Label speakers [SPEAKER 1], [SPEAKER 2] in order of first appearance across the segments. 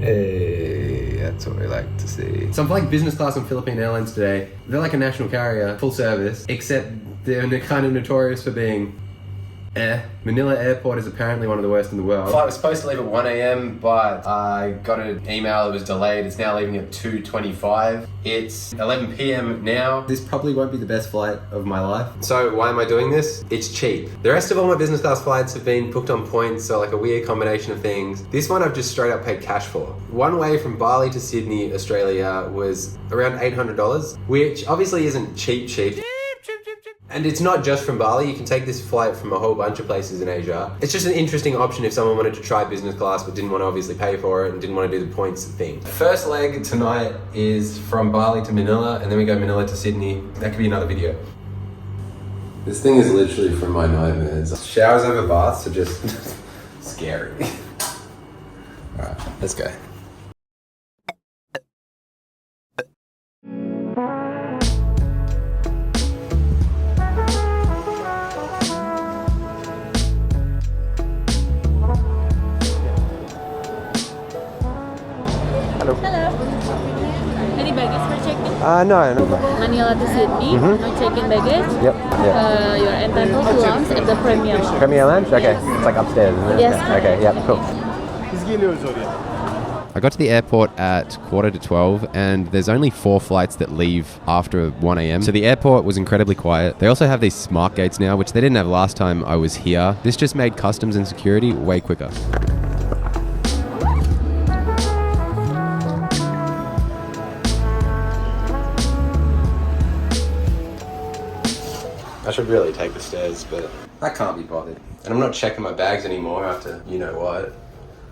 [SPEAKER 1] Hey, that's what we like to see.
[SPEAKER 2] So I'm flying business class on Philippine Airlines today. They're like a national carrier, full service, except they're kind of notorious for being Manila airport is apparently one of the worst in the world. Flight was supposed to leave at 1 a.m, but I got an email, it was delayed. It's now leaving at 2:25. It's 11 p.m. now. This probably won't be the best flight of my life. So why am I doing this? It's cheap. The rest of all my business class flights have been booked on points, so like a weird combination of things. This one I've just straight up paid cash for. One way from Bali to Sydney, Australia was around $800, which obviously isn't cheap. And it's not just from Bali, you can take this flight from a whole bunch of places in Asia. It's just an interesting option if someone wanted to try business class but didn't want to obviously pay for it and didn't want to do the points thing. First leg tonight is from Bali to Manila, and then we go Manila to Sydney. That could be another video.
[SPEAKER 1] This thing is literally from my nightmares. Showers over baths are just scary. Alright, let's go.
[SPEAKER 3] Hello. Any baggage for check-in?
[SPEAKER 1] No.
[SPEAKER 3] Manila to Sydney, no check-in baggage.
[SPEAKER 1] Yep.
[SPEAKER 3] You're entitled to lounge at the Premier Lounge.
[SPEAKER 1] Premier Lounge? Okay. Yes. It's like upstairs, isn't it?
[SPEAKER 3] Yes.
[SPEAKER 1] Okay, yep, cool.
[SPEAKER 2] I got to the airport at 11:45 and there's only 4 flights that leave after 1 a.m. So the airport was incredibly quiet. They also have these smart gates now, which they didn't have last time I was here. This just made customs and security way quicker. I should really take the stairs, but I can't be bothered. And I'm not checking my bags anymore after you know what.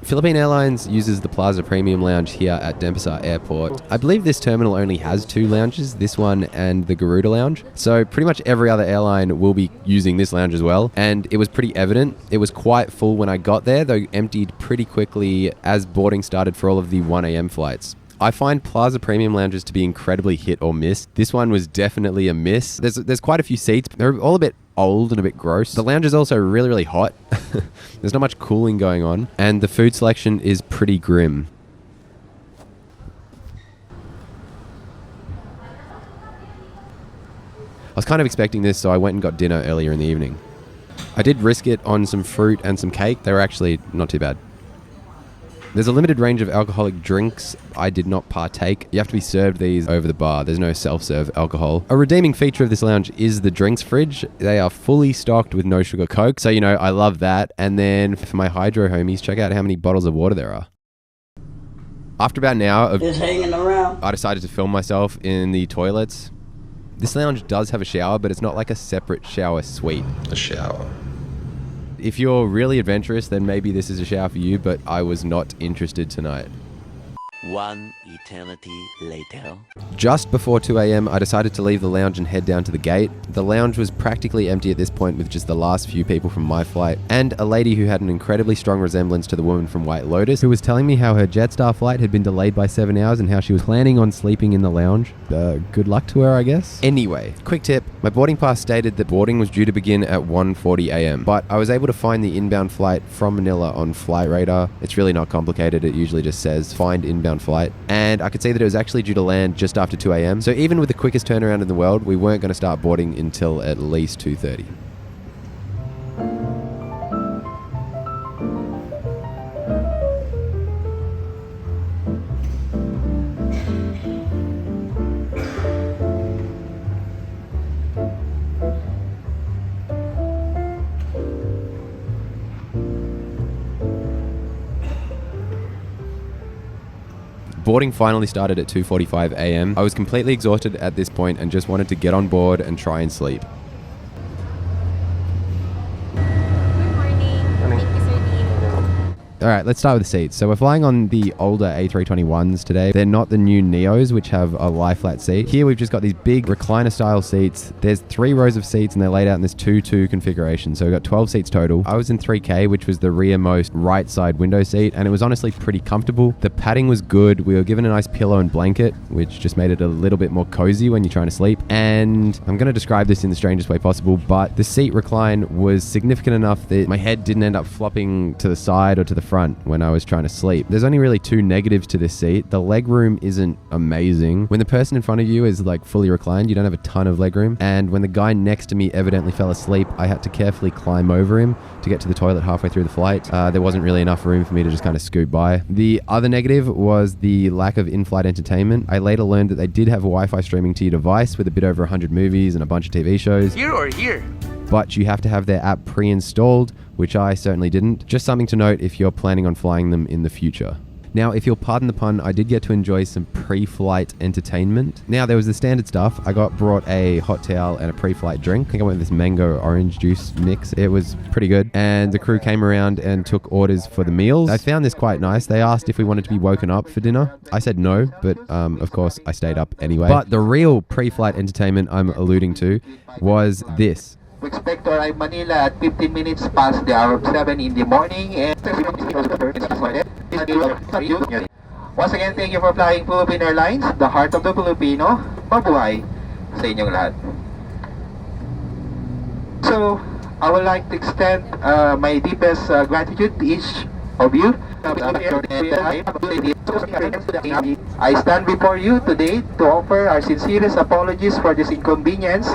[SPEAKER 2] Philippine Airlines uses the Plaza Premium Lounge here at Denpasar Airport. I believe this terminal only has 2 lounges, this one and the Garuda Lounge. So pretty much every other airline will be using this lounge as well. And it was pretty evident. It was quite full when I got there, though emptied pretty quickly as boarding started for all of the 1 a.m. flights. I find Plaza Premium Lounges to be incredibly hit or miss. This one was definitely a miss. There's quite a few seats. They're all a bit old and a bit gross. The lounge is also really hot. There's not much cooling going on. And the food selection is pretty grim. I was kind of expecting this, so I went and got dinner earlier in the evening. I did risk it on some fruit and some cake. They were actually not too bad. There's a limited range of alcoholic drinks. I did not partake. You have to be served these over the bar. There's no self-serve alcohol. A redeeming feature of this lounge is the drinks fridge. They are fully stocked with no sugar Coke. So, you know, I love that. And then for my hydro homies, check out how many bottles of water there are. After about an hour of just hanging around, I decided to film myself in the toilets. This lounge does have a shower, but it's not like a separate shower suite.
[SPEAKER 1] A shower.
[SPEAKER 2] If you're really adventurous, then maybe this is a shower for you, but I was not interested tonight.
[SPEAKER 4] 1 eternity later.
[SPEAKER 2] Just before 2 a.m, I decided to leave the lounge and head down to the gate. The lounge was practically empty at this point with just the last few people from my flight and a lady who had an incredibly strong resemblance to the woman from White Lotus who was telling me how her Jetstar flight had been delayed by 7 hours and how she was planning on sleeping in the lounge. Good luck to her, I guess. Anyway, quick tip. My boarding pass stated that boarding was due to begin at 1:40 a.m, but I was able to find the inbound flight from Manila on Flight Radar. It's really not complicated. It usually just says find inbound flight, and I could see that it was actually due to land just after 2 a.m. So even with the quickest turnaround in the world, we weren't going to start boarding until at least 2:30. Boarding finally started at 2:45 a.m. I was completely exhausted at this point and just wanted to get on board and try and sleep. All right, let's start with the seats. So we're flying on the older A321s today. They're not the new Neos, which have a lie flat seat. Here we've just got these big recliner style seats. There's 3 rows of seats and they're laid out in this 2-2 configuration. So we've got 12 seats total. I was in 3K, which was the rearmost right side window seat, and it was honestly pretty comfortable. The padding was good. We were given a nice pillow and blanket, which just made it a little bit more cozy when you're trying to sleep. And I'm going to describe this in the strangest way possible, but the seat recline was significant enough that my head didn't end up flopping to the side or to the front when I was trying to sleep. There's only really two negatives to this seat. The leg room isn't amazing. When the person in front of you is like fully reclined, you don't have a ton of leg room. And when the guy next to me evidently fell asleep, I had to carefully climb over him to get to the toilet halfway through the flight. There wasn't really enough room for me to just kind of scoot by. The other negative was the lack of in-flight entertainment. I later learned that they did have Wi-Fi streaming to your device with a bit over 100 movies and a bunch of TV shows.
[SPEAKER 5] Here or here?
[SPEAKER 2] But you have to have their app pre-installed, which I certainly didn't. Just something to note if you're planning on flying them in the future. Now, if you'll pardon the pun, I did get to enjoy some pre-flight entertainment. Now, there was the standard stuff. I got brought a hot towel and a pre-flight drink. I think I went with this mango orange juice mix. It was pretty good. And the crew came around and took orders for the meals. I found this quite nice. They asked if we wanted to be woken up for dinner. I said no, but of course I stayed up anyway. But the real pre-flight entertainment I'm alluding to was this.
[SPEAKER 6] We expect to arrive Manila at 15 minutes past the hour of 7 in the morning. And once again, thank you for flying Philippine Airlines, the heart of the Filipino. Mabuhay sa inyong lahat. So, I would like to extend my deepest gratitude to each of you. I stand before you today to offer our sincerest apologies for this inconvenience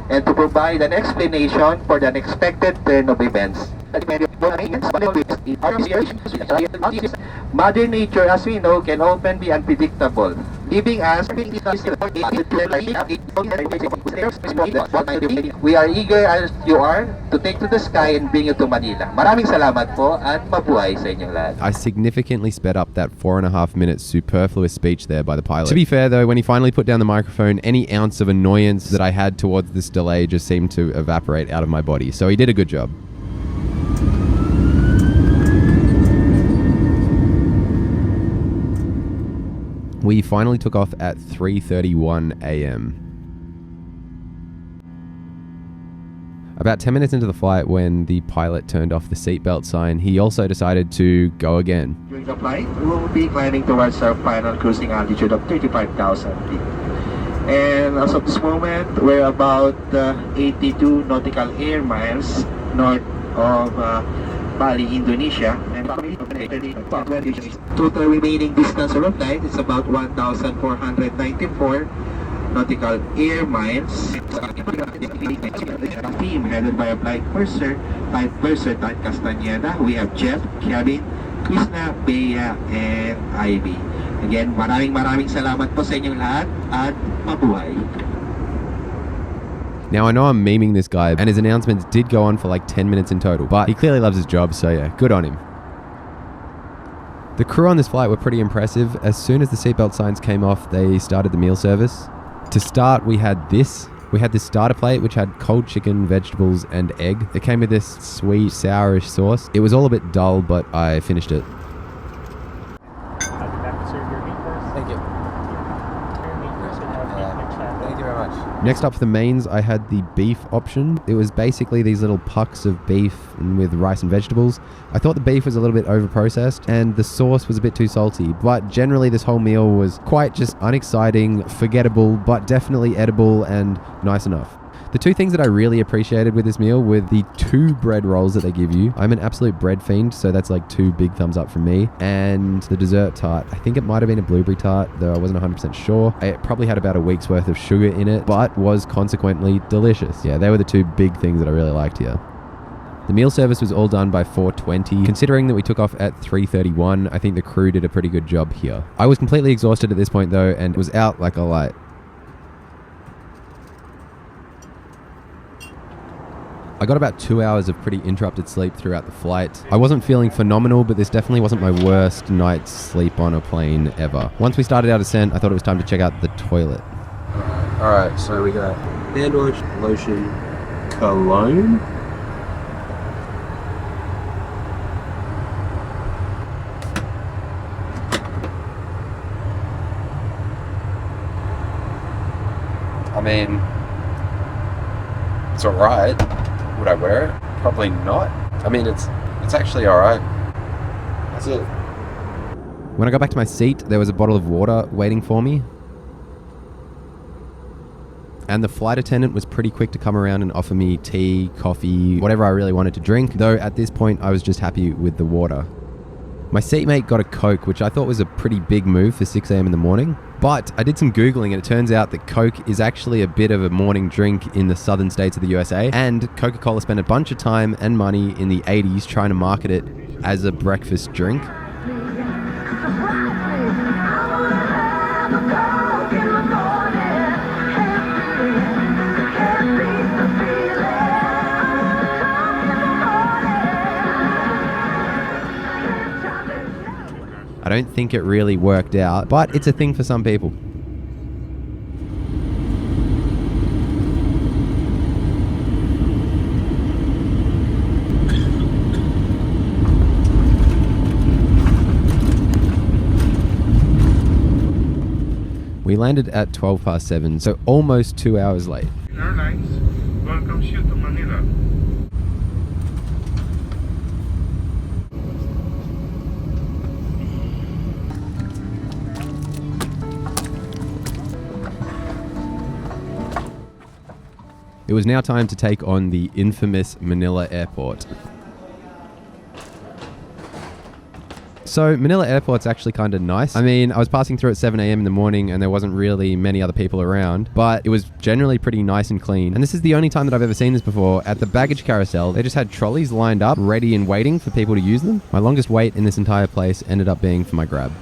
[SPEAKER 6] and to provide an explanation for the unexpected turn of events. Mother Nature, as we know, can often be unpredictable, leaving us we are eager as you are to take to the sky and bring you to Manila. Maraming salamat po at mabuhay sa inyong lahat.
[SPEAKER 2] I significantly sped up that 4.5 minute superfluous speech there by the pilot. To be fair though, when he finally put down the microphone, any ounce of annoyance that I had towards this delay just seemed to evaporate out of my body. So he did a good job. We finally took off at 3:31 a.m. About 10 minutes into the flight, when the pilot turned off the seatbelt sign, he also decided to go again.
[SPEAKER 6] During the flight, we will be climbing towards our final cruising altitude of 35,000 feet. And as of this moment, we're about 82 nautical air miles north of Bali, Indonesia. And total remaining distance of the flight is about 1,494 nautical air miles. Team headed by a flight purser Tad Castañeda. We have Jeff, Kevin, Krishna, Bea, and Ivy. Again, maraming salamat po sa inyong lahat at mabuhay.
[SPEAKER 2] Now, I know I'm memeing this guy, and his announcements did go on for like 10 minutes in total, but he clearly loves his job, so yeah, good on him. The crew on this flight were pretty impressive. As soon as the seatbelt signs came off, they started the meal service. To start, we had this. We had this starter plate, which had cold chicken, vegetables, and egg. It came with this sweet, sourish sauce. It was all a bit dull, but I finished it.
[SPEAKER 7] I'll be back to serve your meat first.
[SPEAKER 2] Thank you.
[SPEAKER 7] Your meat first and have beef mixed.
[SPEAKER 2] Thank you very much. Next up for the mains, I had the beef option. It was basically these little pucks of beef with rice and vegetables. I thought the beef was a little bit overprocessed and the sauce was a bit too salty, but generally this whole meal was quite just unexciting, forgettable, but definitely edible and nice enough. The two things that I really appreciated with this meal were the 2 bread rolls that they give you. I'm an absolute bread fiend, so that's like 2 big thumbs up from me. And the dessert tart. I think it might have been a blueberry tart, though I wasn't 100% sure. It probably had about a week's worth of sugar in it, but was consequently delicious. Yeah, they were the 2 big things that I really liked here. The meal service was all done by 4:20. Considering that we took off at 3:31, I think the crew did a pretty good job here. I was completely exhausted at this point though, and was out like a light. I got about 2 hours of pretty interrupted sleep throughout the flight. I wasn't feeling phenomenal, but this definitely wasn't my worst night's sleep on a plane ever. Once we started our descent, I thought it was time to check out the toilet.
[SPEAKER 1] Alright, so we got hand wash, lotion, cologne. I mean, it's alright. Would I wear it? Probably not. I mean, it's actually alright. That's it.
[SPEAKER 2] When I got back to my seat, there was a bottle of water waiting for me. And the flight attendant was pretty quick to come around and offer me tea, coffee, whatever I really wanted to drink. Though at this point, I was just happy with the water. My seatmate got a Coke, which I thought was a pretty big move for 6 a.m. in the morning. But I did some Googling and it turns out that Coke is actually a bit of a morning drink in the southern states of the USA. And Coca-Cola spent a bunch of time and money in the 80s trying to market it as a breakfast drink. I don't think it really worked out, but it's a thing for some people. We landed at 7:12, so almost 2 hours late.
[SPEAKER 5] Airlines welcomes you to Manila.
[SPEAKER 2] It was now time to take on the infamous Manila airport. So Manila Airport's actually kind of nice. I mean, I was passing through at 7 a.m. in the morning and there wasn't really many other people around, but it was generally pretty nice and clean. And this is the only time that I've ever seen this before. At the baggage carousel, they just had trolleys lined up, ready and waiting for people to use them. My longest wait in this entire place ended up being for my Grab.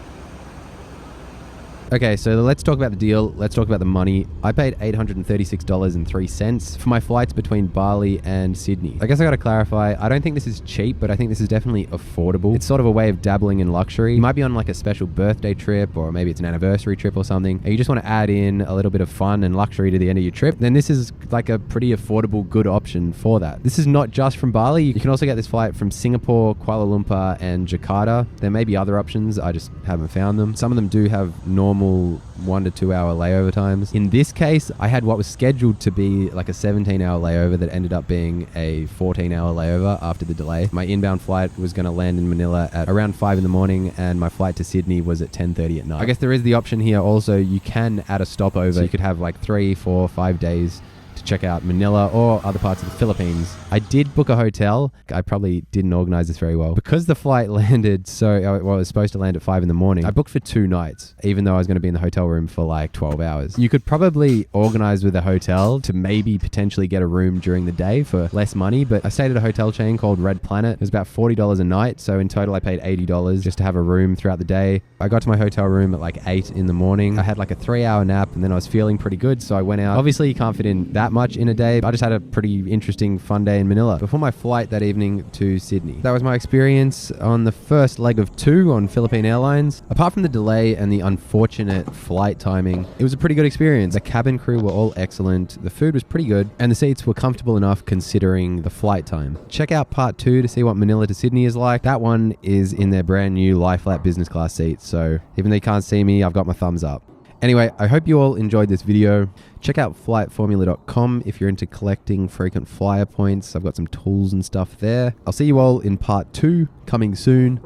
[SPEAKER 2] Okay, so let's talk about the deal. Let's talk about the money. I paid $836.03 for my flights between Bali and Sydney. I guess I gotta clarify, I don't think this is cheap, but I think this is definitely affordable. It's sort of a way of dabbling in luxury. You might be on like a special birthday trip, or maybe it's an anniversary trip or something, and you just want to add in a little bit of fun and luxury to the end of your trip, then this is like a pretty affordable, good option for that. This is not just from Bali. You can also get this flight from Singapore, Kuala Lumpur, and Jakarta. There may be other options, I just haven't found them. Some of them do have normal 1 to 2 hour layover times. In this case, I had what was scheduled to be like a 17-hour layover that ended up being a 14-hour layover after the delay. My inbound flight was going to land in Manila at around 5 in the morning and my flight to Sydney was at 10:30 at night. I guess there is the option here also, you can add a stopover. So you could have like 3, 4, 5 days to check out Manila or other parts of the Philippines. I did book a hotel. I probably didn't organize this very well. Because the flight landed it was supposed to land at 5 in the morning, I booked for 2 nights, even though I was going to be in the hotel room for like 12 hours. You could probably organize with a hotel to maybe potentially get a room during the day for less money, but I stayed at a hotel chain called Red Planet. It was about $40 a night, so in total I paid $80 just to have a room throughout the day. I got to my hotel room at like 8 in the morning. I had like a 3-hour nap and then I was feeling pretty good, so I went out. Obviously you can't fit in that much in a day. I just had a pretty interesting, fun day in Manila before my flight that evening to Sydney. That was my experience on the first leg of 2 on Philippine Airlines. Apart from the delay and the unfortunate flight timing, it was a pretty good experience. The cabin crew were all excellent, the food was pretty good, and the seats were comfortable enough considering the flight time. Check out part 2 to see what Manila to Sydney is like. That one is in their brand new lie flat business class seats, so even though you can't see me, I've got my thumbs up. Anyway, I hope you all enjoyed this video. Check out flightformula.com if you're into collecting frequent flyer points. I've got some tools and stuff there. I'll see you all in part 2, coming soon.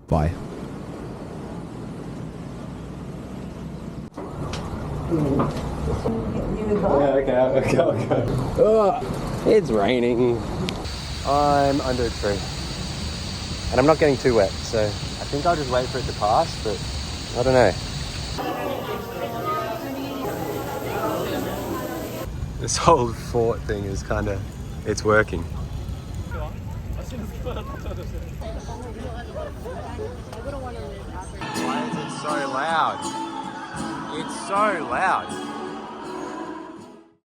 [SPEAKER 2] Bye. Yeah, okay. Oh, it's raining. I'm under a tree. And I'm not getting too wet, so I think I'll just wait for it to pass, but I don't know. This whole fort thing is it's working. Why is it so loud? It's so loud.